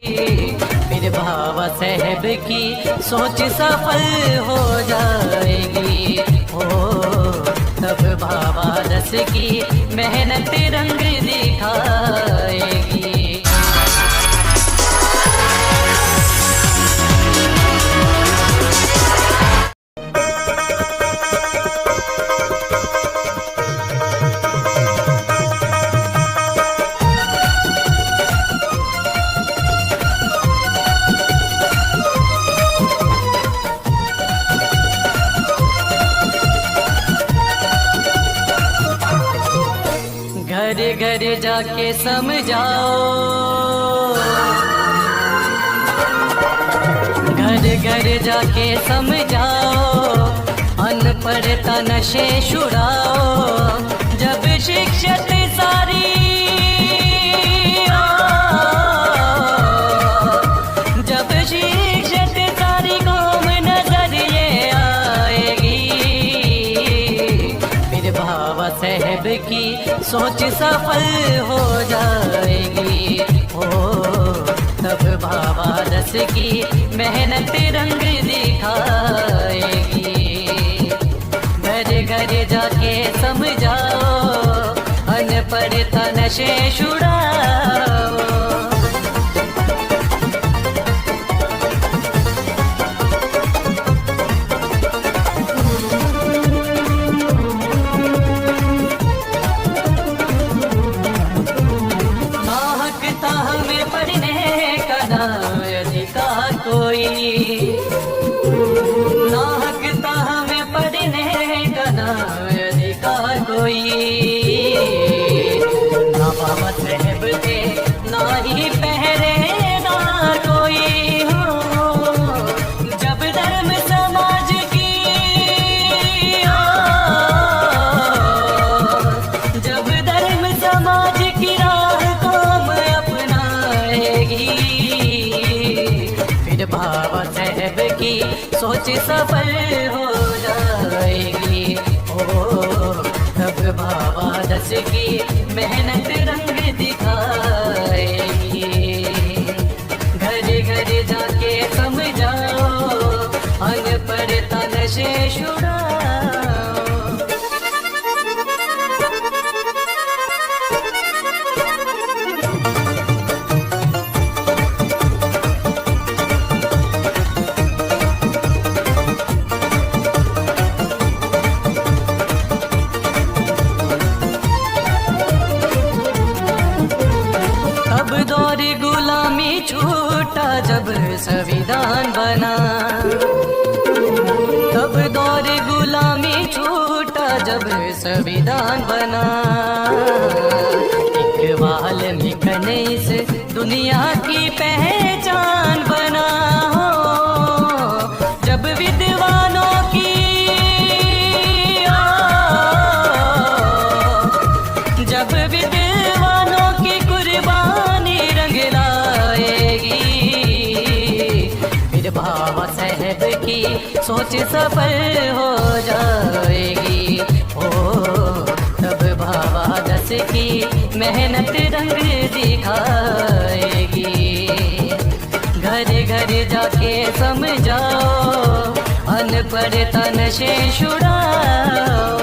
फिर बाबा साहेब की सोच सफल हो जाएगी। हो तब बाबा दस की मेहनत रंग दिखाएगी। घर घर जाके समझाओ, घर घर जाके समझाओ, अनपढ़ता नशे छुड़ाओ। जब शिक्षित सारी जब शिक्षित सारी कौम नजर ये आएगी। फिर बाबा साहेब की सोच सफल हो जाएगी। हो तब बाबा दस की मेहनत रंग दिखाएगी। घर घर जाके समझाओ, अनपढ़ता नशे छुड़ाओ। कोई ना हकता हमें पढ़ने का ना अधिकार कोई। ना बाबा साहेब थे ना ही पहरेदार कोई हो। जब धर्म समाज की जब धर्म समाज की राह कौम अपनाएगी। बाबा साहेब की सोच सफल हो जाएगी। ओ तब बाबा दस की मेहनत रंग दिखाएगी। घर घर जाके समझाओ, अनपढ़ता नशे छुड़ाओ। अब दौर गुलामी छूटा जब संविधान बना। तब दौर गुलामी छूटा जब संविधान बना। इकबाल लिखन इस दुनिया की पहचान बना। जब विद्वानों की जब विद्वानों की कुर्बानी रंग लाएगी। फिर बाबा साहेब की सोच सफल हो जाएगी। ओ तब बाबा दस की मेहनत रंग दिखाएगी। घर घर जाके समझाओ, अनपढ़ता नशे छुड़ाओ।